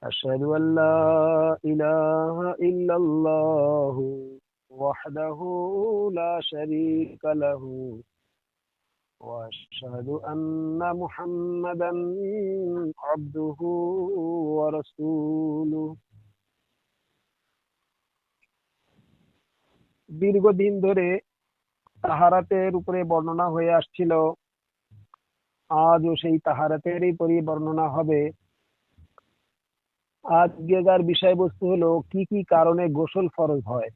أشهد أن لا إله إلا الله وحده لا شريك له وأشهد أن محمدا عبده ورسوله। দীর্ঘদিন ধরে তাহারাতের উপরে বর্ণনা হয়ে আসছিল, আজও সেই তাহারাতেরই বর্ণনা হবে। আজকের বিষয়বস্তু হলো কি কি কারণে গোসল ফরজ হয়।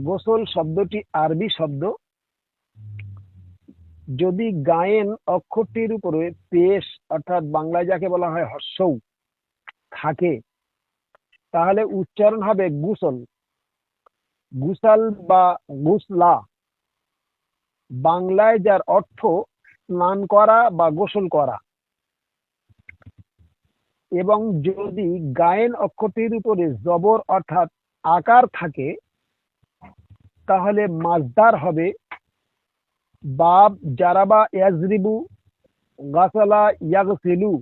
গোসল শব্দটি আরবি শব্দ। যদি গায়েন অক্ষরটির উপরে পেশ অর্থাৎ বাংলায় যাকে বলা হয় হর্ষৌ থাকে, তাহলে উচ্চারণ হবে গুসল, গুসাল বা গুসলা। বাংলায় যার অর্থ স্নান করা বা গোসল করা। এবং যদি গায়েন অক্ষরটির উপরে জবর অর্থাৎ আকার থাকে, তাহলে মাজদার হবে বাব জারাবা ইয়াজরিবু গাসালা ইয়াগসিলু,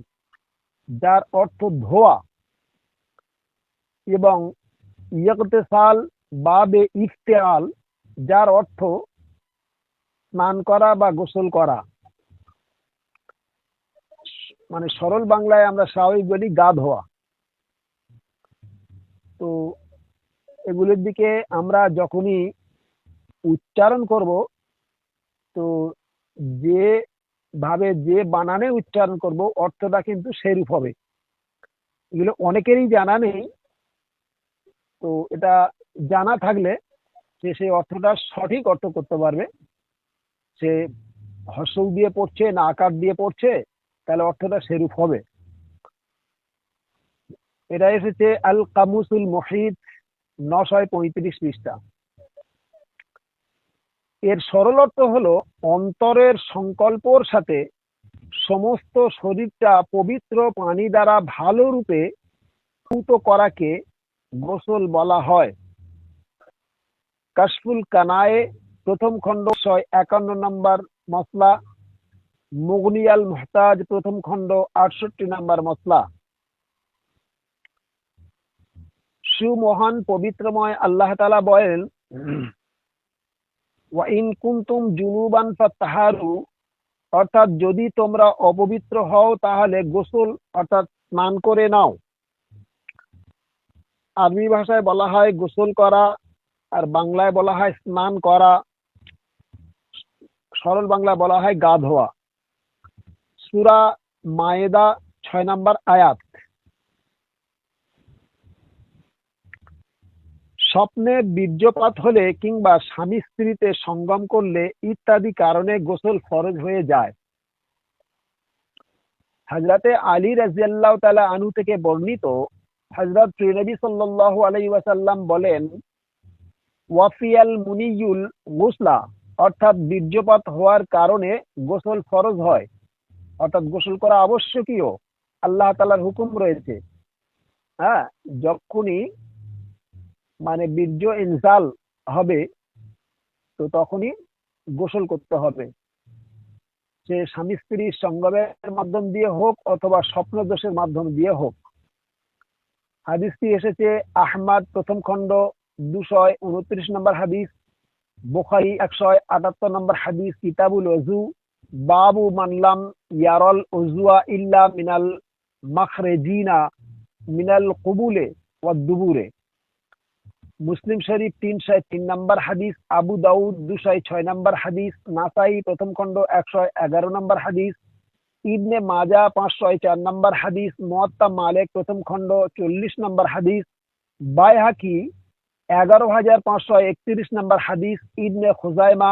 যার অর্থ ধোয়া। এবং ইগতিসাল বাবে ইফতেআল, যার অর্থ স্নান করা বা গোসল করা। মানে সরল বাংলায় আমরা স্বাভাবিক বলি গা ধোয়া। তো এগুলোর দিকে আমরা যখনই উচ্চারণ করব, তো যে ভাবে যে বানানে উচ্চারণ করব অর্থটা কিন্তু সেরূপ হবে। এগুলো অনেকেরই জানা নেই। তো এটা জানা থাকলে সে সেই অর্থটা সঠিক অর্থ করতে পারবে। সে হর্ষৌ দিয়ে পড়ছে না আকার দিয়ে পড়ছে, তাহলে অর্থটা সেরূপ হবে। এটা এসেছে আল কামুসুল মুহিত 935 পৃষ্ঠা। এর সরল অর্থ হলো অন্তরের সংকল্পর সাথে সমস্ত শরীরটা পবিত্র পানি দ্বারা ভালো রূপে পুত করাকে গোসল বলা হয়। কাশফুল কানায়ে প্রথম খণ্ড 51 নম্বর মসলা, মুগনিয়াল মুহতাজ প্রথম খণ্ড 68 নম্বর মসলা। সুমহান পবিত্রময় আল্লাহ তাআলা বলেন, ওয়া ইন কুনতুম জুনুবান ফাতাহারু, অর্থাৎ যদি তোমরা অপবিত্র হও তাহলে গোসল অর্থাৎ স্নান করে নাও। আরবি ভাষায় বলা হয় গোসল করা, আর বাংলায় বলা হয় স্নান করা, সরল বাংলায় বলা হয় গা ধোয়া। সূরা মায়েদা 6 নম্বর আয়াত। স্বপ্নে বীর্যপাত হলে কিংবা স্বামী স্ত্রীতে সঙ্গম করলে ইত্যাদি কারণে গোসল ফরজ হয়ে যায়। হযরতে আলী রাদিয়াল্লাহু তাআলা আনহু থেকে বর্ণিত, হযরত নবী সাল্লাল্লাহু আলাইহি ওয়াসাল্লাম বলেন, ওয়াফিয়াল মুনিয়ুল গুসলা, অর্থাৎ বীর্যপাত হওয়ার কারণে গোসল ফরজ হয়, অর্থাৎ গোসল করা আবশ্যকীয়, আল্লাহ তাআলার হুকুম রয়েছে। হ্যাঁ, যখনই মানে বীর্য ইনজাল হবে, তো তখনই গোসল করতে হবে। সে স্বামী স্ত্রীর সঙ্গমের মাধ্যম দিয়ে হোক অথবা স্বপ্ন দোষের মাধ্যম দিয়ে হোক। হাদিসটি এসেছে আহমদ প্রথম খণ্ড 229 নম্বর হাদিস, বুখারী 178 নম্বর হাদিস, কিতাবুল ওযু, বাবু মানলাম ইয়ারল উযুয়া ইল্লা মিনাল মাখরাজিনা মিনাল কুবুলে ওয়াদ দুবুরে। মুসলিম শরীফ 303 নম্বর হাদিস, আবু দাউদ 206 নম্বর হাদিস, নাসাই প্রথম খণ্ড 111 নম্বর হাদিস, ইবনে মাজা 504 নম্বর হাদিস, মুয়াত্তা মালিক প্রথম খণ্ড 40 নম্বর হাদিস, বাইহাকি 11531 নম্বর হাদিস, ইবনে খুজাইমা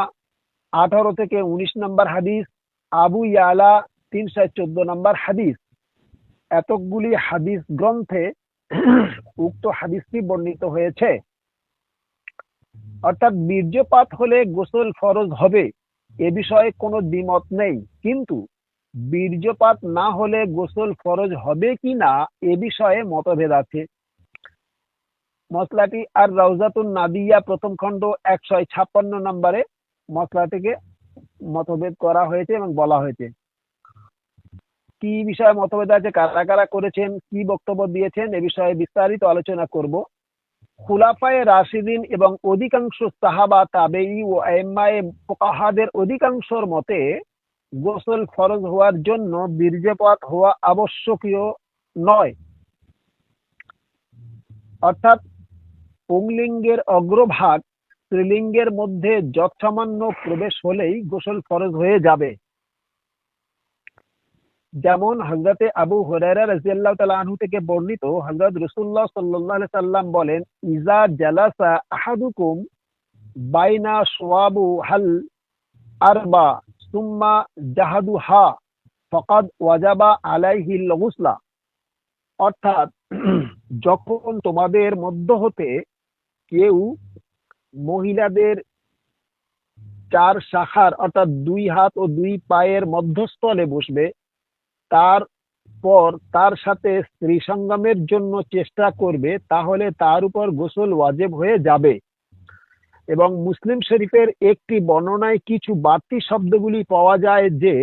18 থেকে 19 নম্বর হাদিস, আবু ইয়ালা 314 নম্বর হাদিস। এতগুলি হাদিস গ্রন্থে উক্ত হাদিসটি বর্ণিত হয়েছে। অর্থাৎ বীর্যপাত হলে গোসল ফরজ হবে, এ বিষয়ে কোনো দ্বিমত নেই। কিন্তু বীর্যপাত না হলে গোসল ফরজ হবে কি না এ বিষয়ে মতভেদ আছে। মসলাটি আর রাউজাতুন নাদিয়া প্রথম খণ্ড 156 নম্বরে মসলাটিকে মতভেদ করা হয়েছে এবং বলা হয়েছে। কি বিষয়ে মতভেদ আছে, কারা কারা করেছেন, কি বক্তব্য দিয়েছেন, এ বিষয়ে বিস্তারিত আলোচনা করব। খুলাফায়ে রাশিদিন এবং অধিকাংশ সাহাবা, তাবেঈ ও আইম্মায়ে ফুকাহাদের অধিকাংশর মতে গোসল ফরজ হওয়ার জন্য বীর্যপাত হওয়া আবশ্যকীয় নয়। অর্থাৎ পুংলিঙ্গের অগ্রভাগ স্ত্রীলিঙ্গের মধ্যে যৎসামান্য প্রবেশ হলেই গোসল ফরজ হয়ে যাবে। যেমন হযরতে আবু হুরায়রা রাদিয়াল্লাহু তাআলা আনহু থেকে বর্ণিত, হযরত রাসূলুল্লাহ সাল্লাল্লাহু আলাইহি সাল্লাম বলেন, ইজা জালাসা আহাদুকুম বাইনা শুওয়াবু হাল আরবা সুম্মা জাহাদুহা ফাকাদ ওয়াজাবা আলাইহিল গুসলা। অর্থাৎ যখন তোমাদের মধ্য হতে কেউ মহিলাদের চার শাখার অর্থাৎ দুই হাত ও দুই পায়ের মধ্যস্থলে বসবে, তারপর তার সাথে স্ত্রী সঙ্গমের জন্য চেষ্টা করবে, তাহলে তার উপর গোসল ওয়াজিব হয়ে যাবে। এবং মুসলিম শরীফের একটি বর্ণনায় কিছু বাড়তি শব্দগুলি পাওয়া যায় যে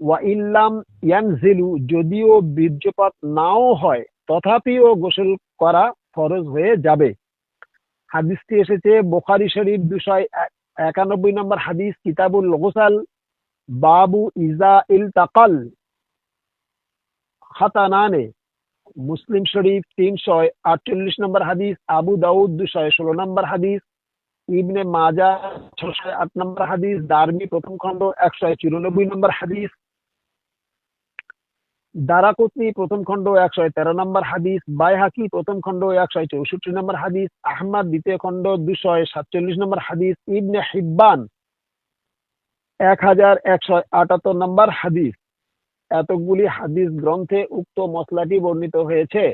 ওয়া ইল্লাম ইয়ানজিলু, যদিও বীর্যপাত নাও হয় তথাপিও গোসল করা ফরজ হয়ে যাবে। হাদিসটি এসেছে বুখারী শরীফ 291 নম্বর হাদিস, কিতাবুল গুসল, বাবু ইজা ইলতাকাল খাতানানে। মুসলিম শরীফ 348 নম্বর হাদিস, আবু দাউদ 216 নম্বর হাদিস, ইবনে মাজা 608 নম্বর হাদিস, দারমি প্রথম খণ্ড 194 নম্বর হাদিস, দারাকুতনি প্রথম খণ্ড 113 নম্বর হাদিস, বাইহাকি প্রথম খণ্ড 164 নম্বর হাদিস, আহমদ দ্বিতীয় খণ্ড 247 নম্বর হাদিস, ইবনে হিব্বান 1178 নম্বর হাদিস। এতগুলি হাদিস গ্রন্থে উক্ত মসলাটি বর্ণিত হয়েছে।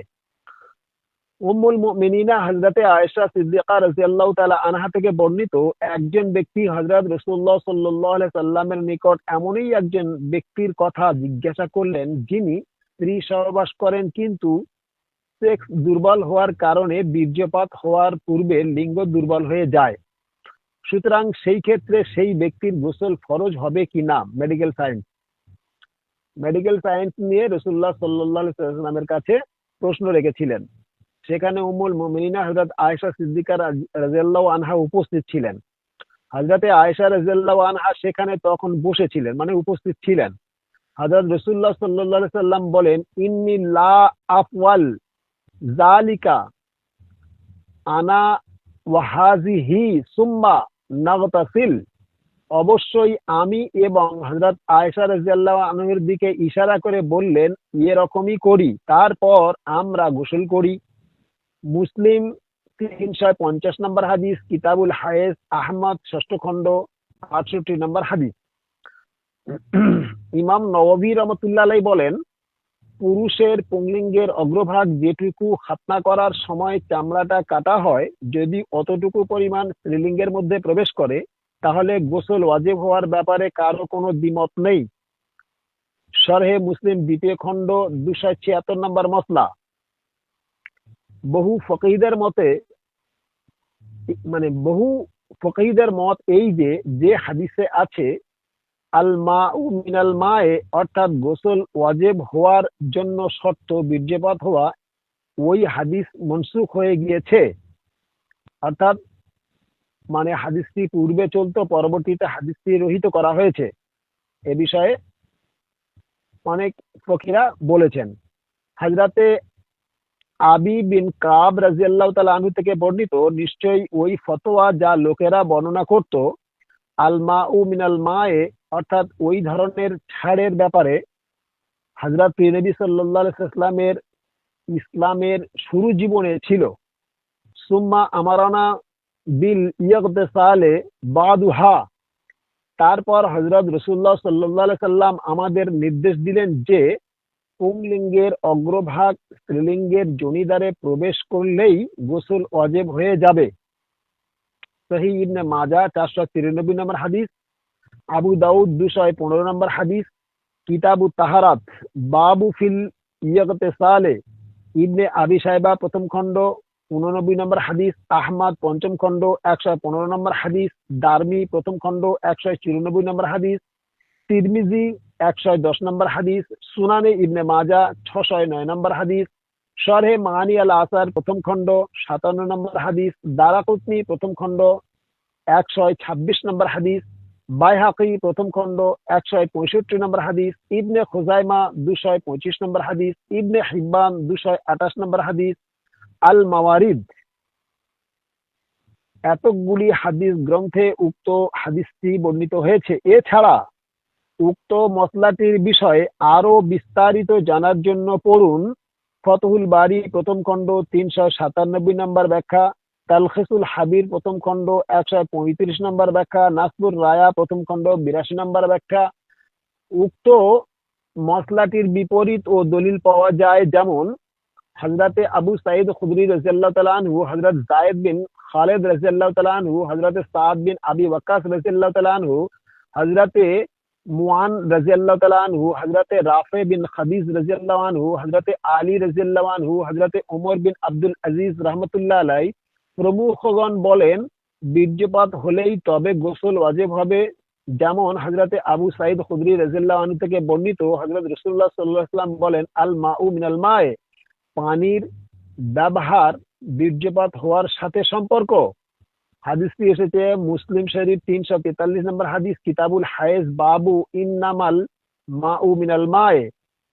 উম্মুল মুমিনিনা হযরতে আয়েশা সিদ্দিকা রাদিয়াল্লাহু তাআলা আনহা থেকে বর্ণিত, একজন ব্যক্তি হযরত রাসূলুল্লাহ সাল্লাল্লাহু আলাইহি সাল্লামের নিকট এমনই একজন ব্যক্তির কথা জিজ্ঞাসা করলেন, যিনি স্ত্রী সহবাস করেন কিন্তু সেক্স দুর্বল হওয়ার কারণে বীর্যপাত হওয়ার পূর্বে লিঙ্গ দুর্বল হয়ে যায়। সুতরাং সেই ক্ষেত্রে সেই ব্যক্তির গোসল ফরজ হবে কিনা। মেডিকেল সায়েন্স নিয়ে রাসূলুল্লাহ সাল্লাল্লাহু আলাইহি সাল্লামের কাছে প্রশ্ন রেখেছিলেন। সেখানে উম্মুল মুমিনিনা হযরত আয়েশা সিদ্দিকা রাদিয়াল্লাহু আনহা উপস্থিত ছিলেন। হযরতে আয়েশা রাদিয়াল্লাহু আনহা সেখানে তখন বসেছিলেন, মানে উপস্থিত ছিলেন। হযরত রাসূলুল্লাহ সাল্লাল্লাহু আলাইহি সাল্লাম বলেন, ইন্নী লা আফওয়াল যালিকা আনা ওয়া হাযিহি সুম্মা নাগতাসিল। অবশ্যই আমি এবং হযরত আয়েশা রাদিয়াল্লাহু আনহার দিকে ইশারা করে বললেন, এরকমই করি, তারপর আমরা গোসল করি। মুসলিম 350 নম্বর হাদিস, কিতাবুল হায়েজ, আহমদ ষষ্ঠ খণ্ড 68 নম্বর হাদিস। ইমাম নওয়াবী রাহমাতুল্লাহ আলাইহি বলেন, পুরুষের পুংলিঙ্গের অগ্রভাগ যেটুকু খাতনা করার সময় চামড়াটা কাটা হয়, যদি অতটুকু পরিমাণ স্ত্রীলিঙ্গের মধ্যে প্রবেশ করে, তাহলে গোসল ওয়াজিব হওয়ার ব্যাপারে কারো কোনো দ্বিমত নেই। শরহে মুসলিম দ্বিতীয় খণ্ড 276 নম্বর মসলা। বহু ফকিহদের মত এই যে হাদিসে আছে আল মাউ মিনাল মায়ে, অর্থাৎ গোসল ওয়াজিব হওয়ার জন্য শর্ত বীর্যপাত হওয়া, ওই হাদিস মনসুখ হয়ে গিয়েছে। অর্থাৎ মানে হাদিসটি পূর্বে চলতো, পরবর্তীতে হাদিসটি রহিত করা হয়েছে। এ বিষয়ে অনেক ফকিরা বলেছেন। হযরতে আবি বিন কাব রাদিয়াল্লাহু তাআলা আনহু থেকে বর্ণিত, নিশ্চয়ই ওই ফতোয়া যা লোকেরা বর্ণনা করত আল মাউ মিনাল মায়ে, অর্থাৎ ওই ধরনের ছাড়ের ব্যাপারে হযরত নবী সাল্লাল্লাহু আলাইহি ওয়াসাল্লামের ইসলামের শুরু জীবনে ছিল। সুম্মা আমারানা বিল ইগতিসালে বাদুহা, তারপর হযরত রাসূলুল্লাহ সাল্লাল্লাহু আলাইহি সাল্লাম আমাদের নির্দেশ দিলেন যে পুংলিঙ্গের অগ্রভাগ স্ত্রীলিঙ্গের যোনিদ্বারে প্রবেশ করলেই গোসল ওয়াজিব হয়ে যাবে। সহিহ ইবনে মাজাহ 493 নম্বর হাদিস, আবু দাউদ 215 নম্বর হাদিস, কিতাবু তাহারাত, বাবু ফিল ইগতিসালে, ইবনে আবি শাইবা প্রথম খণ্ড 89 নম্বর হাদিস, আহমদ পঞ্চম খণ্ড 115 নম্বর হাদিস, দারমি প্রথম খণ্ড 194 নম্বর হাদিস, তিরমিজি 110 নম্বর হাদিস, সুনানে ইবনে মাজা 609 নম্বর হাদিস, শরহে মানি আল আসার প্রথম খণ্ড 57 নম্বর হাদিস, দারাকুতনি প্রথম খণ্ড 126 নম্বর হাদিস, বাইহাকি প্রথম খণ্ড 165 নম্বর হাদিস, ইবনে খুজাইমা 225 নম্বর হাদিস, ইবনে হিব্বান 228 নম্বর হাদিস, আল মাওয়ারিদ। এতগুলি হাদিস গ্রন্থে উক্ত হাদিসটি বর্ণিত হয়েছে। এছাড়া উক্ত মসলাটির বিষয়ে আরো বিস্তারিত জানার জন্য পড়ুন ফতহুল বারি প্রথম খণ্ড 397 নম্বর ব্যাখ্যা, তালখিসুল হাবির প্রথম খণ্ড 135 নম্বর ব্যাখ্যা, নাসবুর রায়া প্রথম খণ্ড 82 নম্বর ব্যাখ্যা। উক্ত মসলাটির বিপরীত ও দলিল পাওয়া যায়, যেমন হযরতে আবু সাঈদ খুদরি রাদিয়াল্লাহু তাআলা আনহু, হযরত যায়েদ বিন খালিদ রাদিয়াল্লাহু তাআলা আনহু, হযরতে সাদ বিন আবি ওয়াক্কাস রাদিয়াল্লাহু তাআলা আনহু, হযরতে মুআন রাদিয়াল্লাহু তাআলা আনহু, হযরতে রাফি বিন খাদিজ রাদিয়াল্লাহু আনহু, হযরতে আলী রাদিয়াল্লাহু আনহু, হযরতে ওমর বিন আব্দুল আজিজ রাহমাতুল্লাহ আলাইহি প্রমুখগণ বলেন বীর্যপাত হলেই তবে গোসল ওয়াজিব হবে। যেমন হযরতে আবু সাঈদ খুদরি রাদিয়াল্লাহু আনহু থেকে বর্ণিত, হযরত রাসূলুল্লাহ সাল্লাল্লাহু আলাইহি ওয়াসাল্লাম বলেন, আল মাউ মিনাল মায়ে, পানির ব্যবহার বীর্যপাত হওয়ার সাথে সম্পর্ক। হাদিসটি এসেছে মুসলিম শরীফ 343 নম্বর হাদিস, কিতাবুল হায়েজ, বাবু ইন্নামাল মাউ মিনাল মায়ে,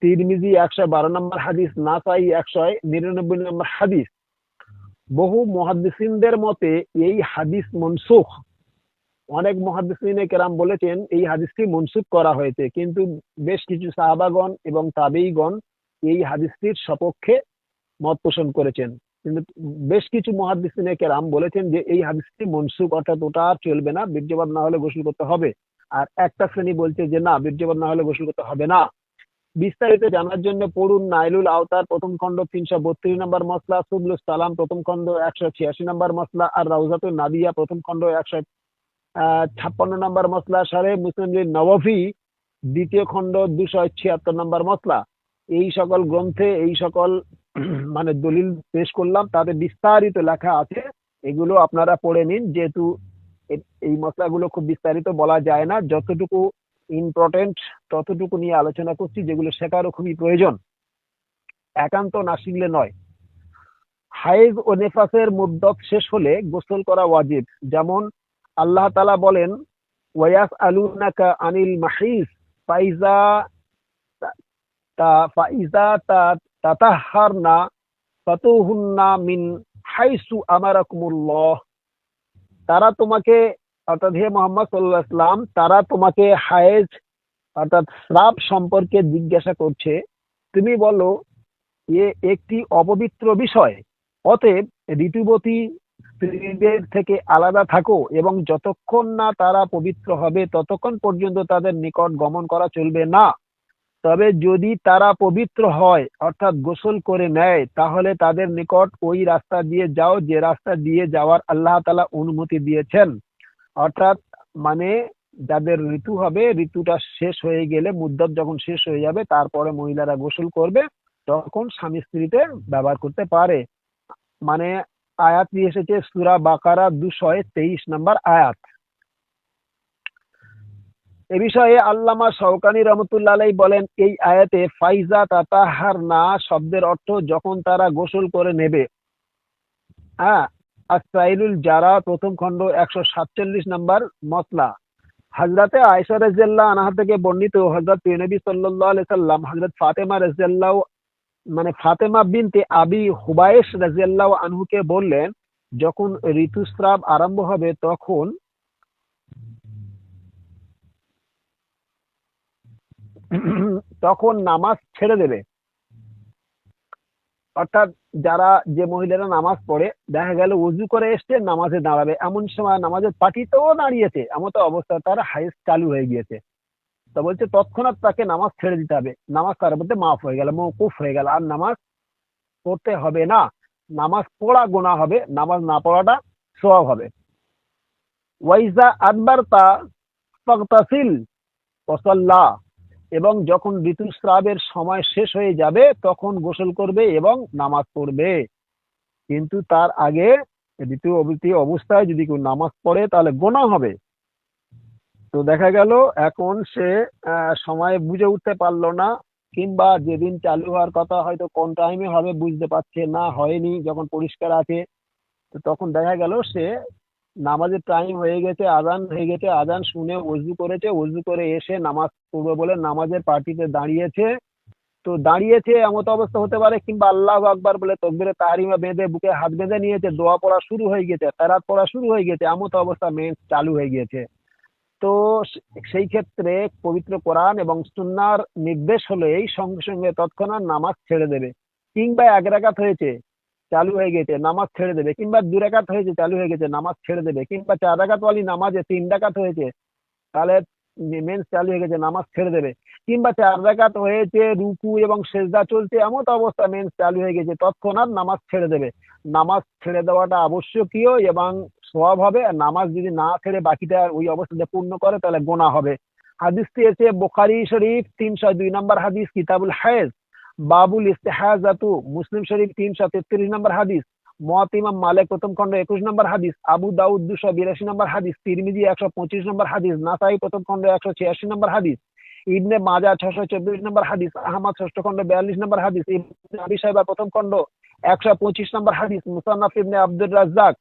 তিরমিজি 112 নম্বর হাদিস, নাসাই 199 নম্বর হাদিস। বহু মুহাদ্দিসিনদের মতে এই হাদিস মনসুখ। অনেক মুহাদ্দিসিনে কেরাম বলেছেন এই হাদিসটি মনসুখ করা হয়েছে, কিন্তু বেশ কিছু সাহাবাগণ এবং তাবেঈগণ এই হাদিসটির সপক্ষে মত পোষণ করেছেন। কিন্তু বেশ কিছু মুহাদ্দিসিনে কেরাম বলেছেন যে এই হাদিসটি মনসুখ, অর্থাৎ ওটা আর চলবে না, বীর্যপাত না হলে গোসল করতে হবে। আর একটা শ্রেণী বলছে যে না, বীর্যপাত না হলে গোসল করতে হবে না। বিস্তারিত জানার জন্য পড়ুন নাইলুল আওতার প্রথম খণ্ড 332 নম্বর মসলা, সুবলুস সালাম প্রথম খণ্ড 186 নম্বর মসলা, আর রাউজাতুন নাদিয়া প্রথম খণ্ড 156 নম্বর মসলা, শরহে মুসলিম নওয়াফি দ্বিতীয় খণ্ড 276 নম্বর মসলা। এই সকল গ্রন্থে এই সকল মানে দলিল পেশ করলাম, তাতে বিস্তারিত লেখা আছে, এগুলো আপনারা পড়ে নিন। যেহেতু এই মসলাগুলো খুব বিস্তারিত বলা যায় না, যতটুকু ইম্পর্টেন্ট ততটুকু নিয়ে আলোচনা করছি, যেগুলো শেখারও খুবই প্রয়োজন, একান্ত না শিখলে নয়। হায়েজ ও নেফাসের মুদ্দত শেষ হলে গোসল করা ওয়াজিব। যেমন আল্লাহ তাআলা বলেন, ওয়ায়াসআলুনাকা আনিল মাহিস ফাইজা তাতাহহারনা ফাতুহুন্না মিন হাইসু আমারাকুমুল্লাহ। তারা তোমাকে, অর্থাৎ হে মুহাম্মদ সাল্লাল্লাহু আলাইহি ওয়াসাল্লাম, তারা তোমাকে হায়েজ অর্থাৎ স্রাব সম্পর্কে জিজ্ঞাসা করছে। তুমি বলো এ একটি অপবিত্র বিষয়, অতএব ঋতুবতী স্ত্রীদের থেকে আলাদা থাকো এবং যতক্ষণ না তারা পবিত্র হবে ততক্ষণ পর্যন্ত তাদের নিকট গমন করা চলবে না। তবে যদি তারা পবিত্র হয় অর্থাৎ গোসল করে নেয়, তাহলে তাদের নিকট ওই রাস্তা দিয়ে যাও যে রাস্তা দিয়ে যাওয়ার আল্লাহ তাআলা অনুমতি দিয়েছেন। অর্থাৎ মানে যাদের ঋতু হবে, ঋতুটা শেষ হয়ে গেলে, মুদ্দত যখন শেষ হয়ে যাবে, তারপরে মহিলারা গোসল করবে, তখন স্বামী স্ত্রীতে ব্যবহার করতে পারে। মানে আয়াতটি এসেছে সূরা বাকারা 223 নম্বর আয়াত। এ বিষয়ে আল্লামা শওকানী রহমতুল্লাহ আলাইহি বলেন, এই আয়াতে ফাইজা তাতাহারনা শব্দের অর্থ যখন তারা গোসল করে নেবে। আস-সাইলুল জারা প্রথম খণ্ড 147 নম্বর মসলা। হযরতে আয়েশা রাদিয়াল্লাহু আনহা থেকে বর্ণিত, হযরত নবী সাল্লাল্লাহু আলাইহি সাল্লাম হযরত ফাতেমা বিনতে আবি হুবাইশ রাদিয়াল্লাহু আনহুকে বললেন, যখন ঋতুস্রাব আরম্ভ হবে তখন নামাজ ছেড়ে দেবে। অর্থাৎ যারা, যে মহিলারা নামাজ পড়ে, দেখা গেল উযু করে এসছে, নামাজে দাঁড়াবে, এমন সময় নামাজের পাটিতেও দাঁড়িয়েছে, এমন তো অবস্থা তার হায়েজ চালু হয়ে গিয়েছে, তো বলছে তৎক্ষণাৎ তাকে নামাজ ছেড়ে দিতে হবে। নামাজ তার মধ্যে মাফ হয়ে গেল, মওকুফ হয়ে গেল, আর নামাজ পড়তে হবে না। নামাজ পড়া গুনাহ হবে, নামাজ না পড়াটা সওয়াব হবে। ওয়াইজা আদবারতা ফাগতাসিল ওয়াসাল্লা, এবং যখন ঋতুস্রাবের সময় শেষ হয়ে যাবে তখন গোসল করবে এবং নামাজ পড়বে। কিন্তু তার আগে ঋতু অবস্থায় যদি কেউ নামাজ পড়ে তাহলে গুনাহ হবে। তো তো দেখা গেল এখন সে সময় বুঝে উঠতে পারলো না, কিংবা যেদিন চালু হওয়ার কথা হয়তো কোন টাইমে হবে বুঝতে পারছে না, হয়নি, যখন পরিষ্কার আছে তো তখন দেখা গেল সে নামাজের টাইম হয়ে গেছে, আজান হয়ে গেছে, আজান শুনে ওযু করেছে, ওযু করে এসে নামাজ পড়বে বলে নামাজের পার্টিতে দাঁড়িয়েছে। তো দাঁড়িয়েছে এমত অবস্থা হতে পারে, কিংবা আল্লাহু আকবার বলে তকবীরে তাহরিমা বেঁধে বুকে হাত বেঁধে নিয়েছে, দোয়া পড়া শুরু হয়ে গেছে, কেরাত পড়া শুরু হয়ে গেছে, এমত অবস্থা মেন্স চালু হয়ে গিয়েছে। তো সেই ক্ষেত্রে পবিত্র কোরআন এবং সুন্নাহর নির্দেশ হলো এই সঙ্গে সঙ্গে তৎক্ষণাৎ নামাজ ছেড়ে দেবে। কিংবা এক রাকাত হয়েছে চালু হয়ে গেছে, নামাজ ছেড়ে দেবে। কিংবা 2 রাকাত হয়েছে চালু হয়ে গেছে, নামাজ ছেড়ে দেবে। কিংবা 4 রাকাত ওয়ালি নামাজে 3 রাকাত হয়েছে, তাহলে মেন্স চালু হয়ে গেছে, নামাজ ছেড়ে দেবে। কিংবা 4 রাকাত হয়েছে, রুকু এবং সেজদা চলছে, এমত অবস্থা মেন্স চালু হয়ে গেছে, তৎক্ষণাৎ নামাজ ছেড়ে দেবে। নামাজ ছেড়ে দেওয়াটা আবশ্যকীয় এবং সওয়াব হবে। আর নামাজ যদি না ছেড়ে বাকিটা ওই অবস্থাতে পূর্ণ করে তাহলে গোনা হবে। হাদিসটি এসে বুখারী শরীফ 302 নম্বর হাদিস, কিতাবুল হায়েজ, বাবুল ইস্তিহাজাতু, মুসলিম শরীফ 333 নম্বর হাদিস, মুওয়াত্তা ইমাম মালিক প্রথম খণ্ড 21 নম্বর হাদিস, আবু দাউদ 282 নম্বর হাদিস, তিরমিজি 125 নম্বর হাদিস, নাসাই প্রথম খণ্ড 186 নম্বর হাদিস, ইবনে মাজাহ 624 নম্বর হাদিস, আহমদ ষষ্ঠ খণ্ড 42 নম্বর হাদিস, ইবনে আবি শাইবা প্রথম খণ্ড 125 নম্বর হাদিস, মুসান্নাফ ইবনে আব্দুর রাজ্জাক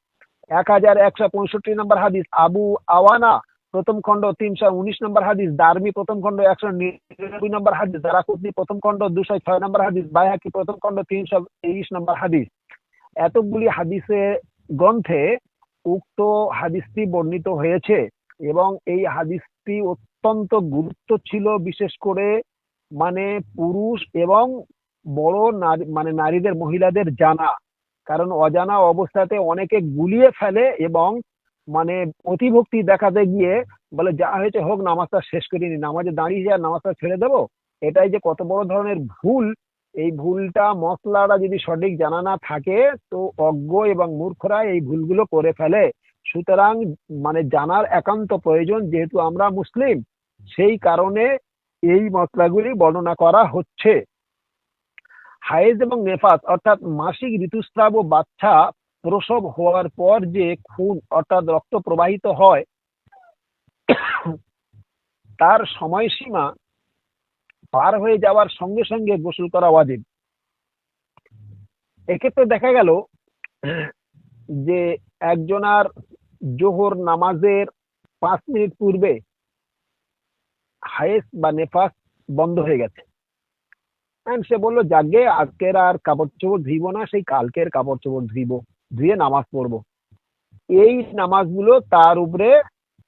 1165 নম্বর হাদিস, আবু আওয়ানা প্রথম খণ্ড 319 নম্বর হাদিস, দারমি প্রথম খণ্ড 199 নম্বর হাদিস, দারাকুতনি প্রথম খণ্ড 206 নম্বর হাদিস, বাইহাকি প্রথম খণ্ড 323 নম্বর হাদিস। এতগুলি হাদিসে গ্রন্থে উক্ত হাদিসটি বর্ণিত হয়েছে এবং এই হাদিসটি অত্যন্ত গুরুত্ব ছিল, বিশেষ করে মানে পুরুষ এবং বড় নারী মানে নারীদের মহিলাদের জানা। কারণ অজানা অবস্থাতে অনেকে গুলিয়ে ফেলে এবং মানে অতিভক্তি দেখাতে গিয়ে বলে যা হয়েছে হোক, নামাজটা শেষ করিনি, নামাজে দাঁড়িয়ে যায় নামাজটা ছেড়ে দেবো। এটাই যে কত বড় ধরনের ভুল, এই ভুলটা মশলাটা যদি সঠিক জানা না থাকে তো অজ্ঞ এবং মূর্খরা এই ভুলগুলো করে ফেলে। সুতরাং মানে জানার একান্ত প্রয়োজন, যেহেতু আমরা মুসলিম সেই কারণে এই মশলাগুলি বর্ণনা করা হচ্ছে। হায়েজ এবং নেফাস অর্থাৎ মাসিক ঋতুস্রাব ও বাচ্চা প্রসব হওয়ার পর যে খুন অর্থাৎ রক্ত প্রবাহিত হয় তার সময়সীমা পার হয়ে যাওয়ার সঙ্গে সঙ্গে গোসল করা ওয়াজিব। এক্ষেত্রে দেখা গেল যে একজনার জোহর নামাজের 5 মিনিট পূর্বে হায়েস বা নেফাস বন্ধ হয়ে গেছে, সে বললো যাগে আজকের আর কাপড় চোপড় ধুইব না, সেই কালকের কাপড় চোপড় ধুয়ে নামাজ পড়বো। এই নামাজগুলো তার উপরে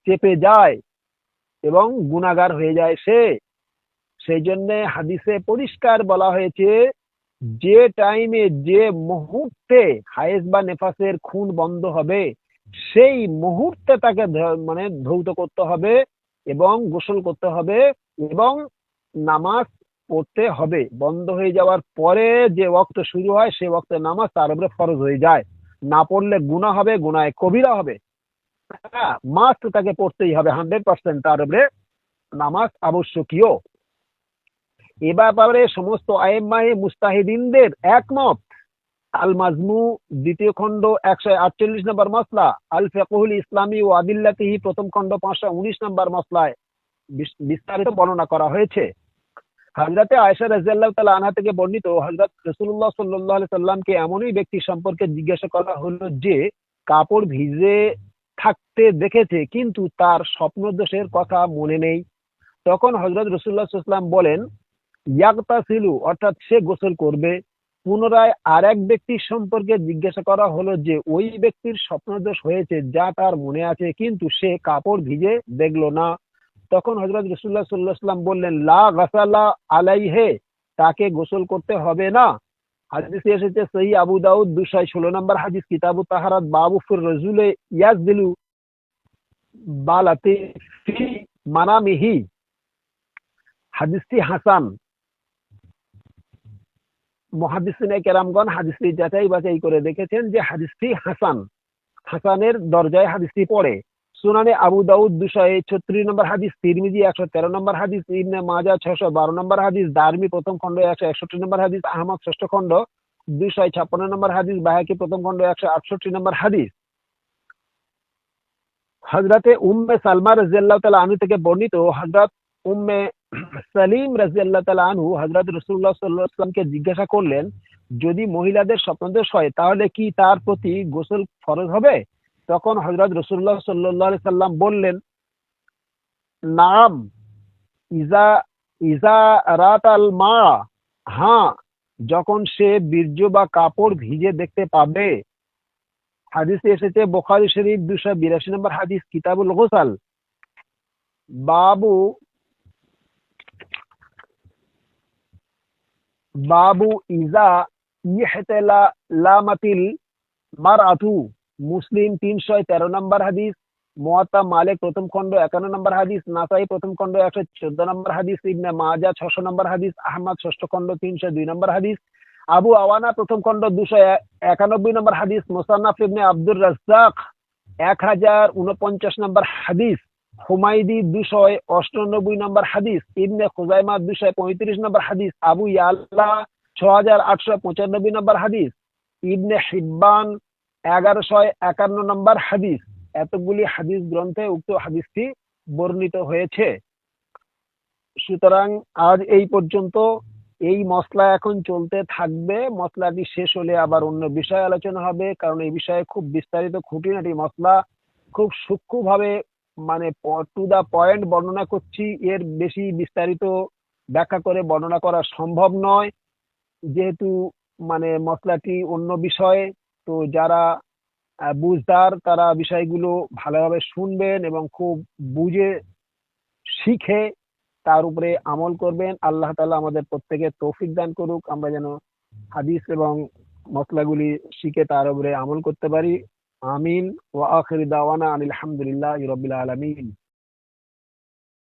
চেপে যায় এবং গুনাহগার হয়ে যায় সে। সেই জন্য হাদিসে পরিষ্কার বলা হয়েছে যে টাইমে যে মুহূর্তে হায়েজ বা নেফাসের খুন বন্ধ হবে সেই মুহূর্তে তাকে মানে ধৌত করতে হবে এবং গোসল করতে হবে এবং নামাজ পড়তে হবে। বন্ধ হয়ে যাওয়ার পরে যে ওয়াক্ত শুরু হয় সে ওয়াক্তে নামাজ তার উপরে ফরজ হয়ে যায়, না পড়লে গুনাহ হবে, গুনাহে কবিরা হবে। মাস্ট তাকে পড়তেই হবে, 100% তার উপরে নামাজ আবশ্যকীয়। এ ব্যাপারে সমস্ত আইম্মায়ে মুস্তাহিদিনদের একমত। আল মাজমু দ্বিতীয় খণ্ড 148 নম্বর মসলা, আল ফিকহুল ইসলামী ও আদিল্লাতিহি প্রথম খণ্ড 519 নম্বর মসলায় বিস্তারিত বর্ণনা করা হয়েছে। হযরতে আয়েশা রাদিয়াল্লাহু তাআলা আনহা থেকে বর্ণিত, হযরত রাসূলুল্লাহ সাল্লাল্লাহু আলাইহি সাল্লামকে এমনই ব্যক্তি সম্পর্কে জিজ্ঞাসা করা হলো যে কাপড় ভিজে থাকতে দেখেছে কিন্তু তার স্বপ্নদোষের কথা মনে নেই। তখন হযরত রাসূলুল্লাহ সাল্লাল্লাহু আলাইহি ওয়াসাল্লাম বলেন ইয়াগতাসিলু অর্থাৎ সে গোসল করবে। পুনরায় আরেক ব্যক্তির সম্পর্কে জিজ্ঞাসা করা হলো যে ওই ব্যক্তির স্বপ্নদোষ হয়েছে যা তার মনে আছে কিন্তু সে কাপড় ভিজে দেখলো না। তখন হযরত রাসূলুল্লাহ সাল্লাল্লাহু আলাইহি ওয়াসাল্লাম বললেন লা গাসালা আলাইহি, তাকে গোসল করতে হবে না। হাদিসে এসেছে সহিহ আবু দাউদ 216 নম্বর হাদিস, কিতাবুত তাহারাত, বাবু ফির রাজুলে ইয়াজদিলু বালাতি ফি মানামিহি। হাদিসটি হাসান। মুহাদ্দিসিনে কেরামগণ হাদিসটি যাচাই বাছাই করে দেখেছেন যে হাদিসটি হাসান, হাসানের দরজায় হাদিসটি পড়ে। সুনানে আবু দাউদ 236 নম্বর হাদিস, তিরমিজি 113 নম্বর হাদিস, ইবনে মাজাহ 612 নম্বর হাদিস, দারমি প্রথম খণ্ড 161 নম্বর হাদিস, আহমদ ষষ্ঠ খণ্ড 256 নম্বর হাদিস, বাইহাকি প্রথম খণ্ড 168 নম্বর হাদিস। হযরতে উম্মে সালমা রাদিয়াল্লাহু তাআলা আনহু থেকে বর্ণিত, হযরত উম্মে সালিম রাদিয়াল্লাহু তাআলা আনহু হযরত রাসূলুল্লাহ সাল্লাল্লাহু আলাইহি ওয়াসাল্লামকে জিজ্ঞাসা করলেন, যদি মহিলাদের স্বপ্নদোষ হয় তাহলে কি তার প্রতি গোসল ফরজ হবে? তখন হযরত রাসূলুল্লাহ সাল্লাল্লাহু আলাইহি সাল্লাম বললেন, নাম, ইজা ইজা রাতাল মা, হ্যাঁ, যখন সে বীর্য বা কাপড় ভিজে দেখতে পাবে। হাদিসে এসেছে বুখারী শরীফ 282 নম্বর হাদিস, কিতাবুল গোসল, বাবু বাবু ইজা ইহতেলা লামাতিল মারআতু, মুসলিম 313 নম্বর হাদিস, মুয়াত্তা মালিক প্রথম খণ্ড 51 নম্বর হাদিস, নাসাই প্রথম খণ্ড 114 নম্বর হাদিস, ইবনে মাজাহ 600 নম্বর হাদিস, আহমদ ষষ্ঠ খণ্ড 302 নম্বর হাদিস, আবু আওয়ানা প্রথম খণ্ড 291 নম্বর হাদিস, মুসান্নাফ ইবনে আব্দুর রাজ্জাক 1049 নম্বর হাদিস, হুমাইদি 298 নম্বর হাদিস, ইবনে খুজাইমা 235 নম্বর হাদিস, আবু ইয়ালা 6895 নম্বর হাদিস, ইবনে হিব্বান 1151 নম্বর হাদিস। এতগুলি হাদিস গ্রন্থে উক্ত হাদিসটি বর্ণিত হয়েছে। সুতরাং আজ এই পর্যন্ত। এই মসলা এখন চলতে থাকবে। মসলাটি শেষ হলে আবার অন্য বিষয়ে আলোচনা হবে, কারণ এই বিষয়ে খুব বিস্তারিত খুঁটিনাটি মসলা খুব সূক্ষ্মভাবে, মানে টু দা পয়েন্ট বর্ণনা করছি। এর বেশি বিস্তারিত ব্যাখ্যা করে বর্ণনা করা সম্ভব নয়, যেহেতু মানে মসলাটি অন্য বিষয়। তো যারা বুঝদার তারা বিষয়গুলো ভালোভাবে শুনবেন এবং খুব বুঝে শিখে তার উপরে আমল করবেন। আল্লাহ তাআলা আমাদের প্রত্যেকের তৌফিক দান করুক, আমরা যেন হাদিস এবং মসলাগুলি শিখে তার উপরে আমল করতে পারি। আমিন। ওয়া আখিরু দাওয়ানা আনিল হামদুলিল্লাহি রাব্বিল আলামিন।